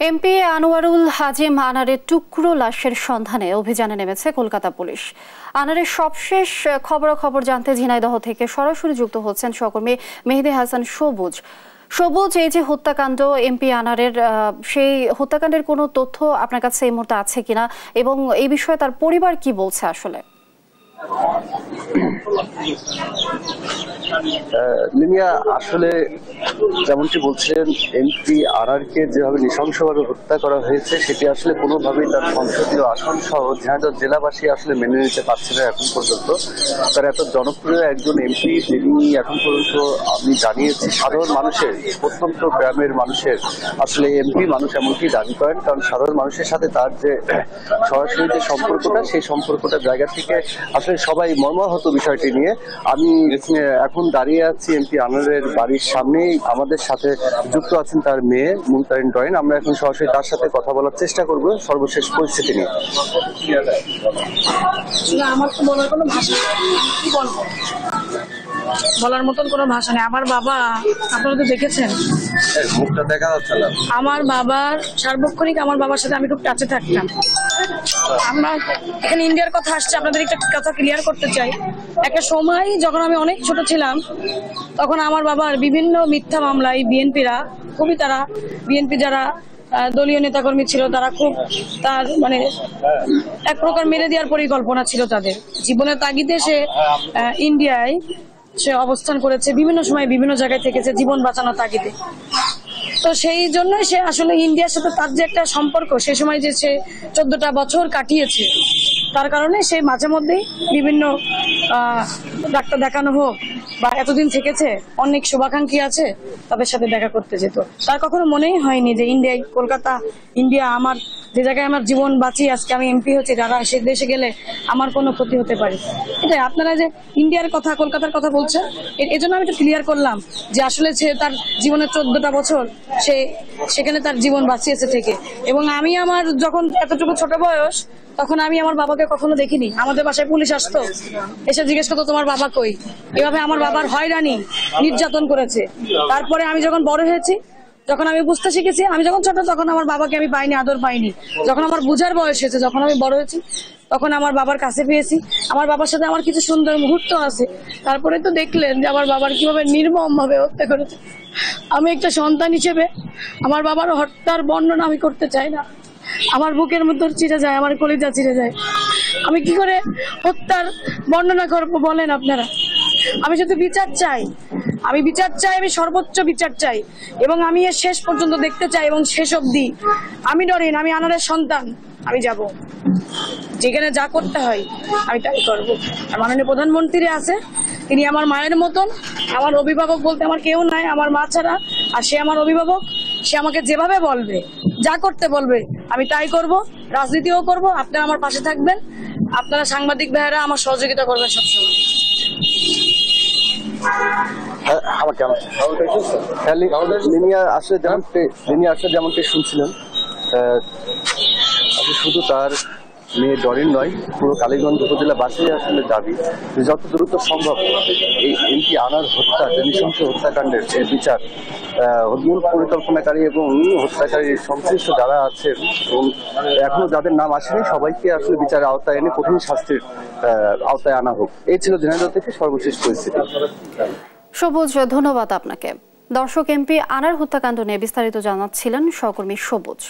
MP Anwarul হাজিম আনারের টুকরো লাশের সন্ধানে অভিযানে নেমেছে কলকাতা পুলিশ। আনারের সবশেষ খবরাখবর জানতে ঝিনাইদহ থেকে সরাসরি যুক্ত হচ্ছেন সহকর্মী মেহেদী হাসান সবুজ। সবুজ, এই যে হত্যাকাণ্ড এমপি আনারের, সেই হত্যাকাণ্ডের কোনো তথ্য আপনার কাছে এই মুহূর্তে আছে কিনা এবং এই বিষয়ে তার পরিবার কি বলছে? আসলে লিনিয়া, আসলে যেমনটি বলছেন, এমপি আনারকে যেভাবে নৃশংসভাবে হত্যা করা হয়েছে সেটি আসলে কোনোভাবেই তার সংসদীয় আসন সহ ঝিনাইদহ জেলাবাসী আসলে মেনে নিতে পারছে না এখন পর্যন্ত। তার এত জনপ্রিয় একজন এমপি, যিনি এখন পর্যন্ত আমি জানিয়েছি সাধারণ মানুষের, প্রত্যন্ত গ্রামের মানুষের আসলে এমপি মানুষ এমনকি দাবি করেন, কারণ সাধারণ মানুষের সাথে তার যে সরাসরি যে সম্পর্কটা, সেই সম্পর্কটার জায়গা থেকে আসলে সবাই মর্মাহত বিষয়টি নিয়ে। আমি এখন দাঁড়িয়ে আছি এমপি আনারের বাড়ির সামনেই, আমাদের সাথে যুক্ত আছেন তার মেয়ে মুনতারিন ডয়েন। আমরা এখন সরাসরি তার সাথে কথা বলার চেষ্টা করব সর্বশেষ পরিস্থিতি নিয়ে। আমার তো বলার কোনো ভাষা কি বলবো, বলার মতন কোনো ভাষা নেই। আমার বাবা, আপনারা তো দেখেছেন, মুখটা দেখা যাচ্ছে না। আমার বাবার সার্বক্ষণিক আমার বাবার সাথে আমি খুব টাচে থাকতাম। আমরা এখানে ইন্ডিয়ার কথা আসছে, আপনাদের একটা কথা ক্লিয়ার করতে চাই। একটা সময় যখন আমি অনেক ছোট ছিলাম, তখন আমার বাবার বিভিন্ন মিথ্যা মামলায় বিএনপি যারা দলীয় নেতাকর্মী ছিল, তারা খুব তার মানে এক প্রকার মেরে দেওয়ার পরিকল্পনা ছিল তাদের। জীবনের তাগিদে সে ইন্ডিয়ায় সে অবস্থান করেছে, বিভিন্ন সময় বিভিন্ন জায়গায় থেকেছে জীবন বাঁচানোর তাগিদে। তো সেই জন্যই সে আসলে ইন্ডিয়ার সাথে তার যে একটা সম্পর্ক, সেই সময় যে সে 14টা বছর কাটিয়েছে, তার কারণে সে মাঝে মধ্যেই বিভিন্ন ডাক্তার দেখানো হোক বা এতদিন থেকেছে, অনেক শুভাকাঙ্ক্ষী আছে তাদের সাথে দেখা করতে যেত। তার কখনো মনেই হয়নি যে ইন্ডিয়া আমার যে জায়গায় আমার জীবন বাঁচিয়ে আজকে আমি এমপি হচ্ছি, যারা সে দেশে গেলে আমার কোনো ক্ষতি হতে পারে। এটাই আপনারা যে ইন্ডিয়ার কথা, কলকাতার কথা বলছেন, এই জন্য আমি একটু ক্লিয়ার করলাম যে আসলে সে তার জীবনের 14টা বছর সে সেখানে তার জীবন বাঁচিয়েছে থেকে। এবং আমি আমার যখন এতটুকু ছোট বয়স, তখন আমি আমার বাবাকে কখনো দেখিনি। আমাদের বাসায় পুলিশ আসতো, এসে জিজ্ঞেস করতো তোমার বাবা কই। এভাবে আমার বাবার হয়রানি, নির্যাতন করেছে। তারপরে আমি যখন বড় হয়েছি, যখন আমি বুঝতে শিখেছি, আমি যখন ছোট তখন আমার বাবাকে আমি পাইনি, আদর পাইনি। যখন আমার বুঝার বয়স হয়েছে, যখন আমি বড় হয়েছি, তখন আমার বাবার কাছে পেয়েছি। আমার বাবার সাথে আমার কিছু সুন্দর মুহূর্ত আছে। তারপরে তো দেখলেন যে আমার বাবার কিভাবে নির্মম ভাবে হত্যা করেছে। আমি একটা সন্তান হিসেবে আমার বাবার হত্যার বর্ণনা আমি করতে চাই না। আমার বুকের মধ্যে চিরে যায়, আমার কলিজা চিরে যায়। আমি কি করে হত্যার বর্ণনা করবো বলেন আপনারা? আমি শুধু বিচার চাই, আমি সর্বোচ্চ বিচার চাই, এবং আমি এর শেষ পর্যন্ত দেখতে চাই। এবং শেষ অবধি আমি ডরিন, আমি আনারের সন্তান, আমি যাব যেখানে যা করতে হয় আমি তাই করবো। আর মাননীয় প্রধানমন্ত্রী আছে, তিনি আমার মায়ের মতন, আমার অভিভাবক বলতে আমার কেউ নাই আমার মা ছাড়া। আর সে আমার অভিভাবক, সে আমাকে যেভাবে বলবে, যা করতে বলবে আমি তাই করব, রাজনীতিও করব। আপনারা আমার পাশে থাকবেন, আপনারা সাংবাদিক ভাইয়েরা আমার সহযোগিতা করবেন সবসময়। আসলে যেমনটি শুনছিলেন, শুধু তার মেয়ে ডরিন নয়, পুরো কালীগঞ্জ উপজেলাবাসী আসলে দাবি যত দ্রুত সম্ভব এই এমপি আনার হত্যা, নৃশংস হত্যাকাণ্ডের এই বিচার, মূল পরিকল্পনাকারী এবং হত্যাকারীর সংশ্লিষ্ট যারা আছেন এবং এখনো যাদের নাম আসেনি, সবাইকে আসলে বিচারের আওতায় এনে কঠিন শাস্তির আওতায় আনা হোক। এই ছিল ঝিনাইদহ থেকে সর্বশেষ পরিস্থিতি। সবুজ, ধন্যবাদ আপনাকে। দর্শক, এমপি আনার হত্যাকাণ্ড নিয়ে বিস্তারিত জানাচ্ছিলেন সহকর্মী সবুজ।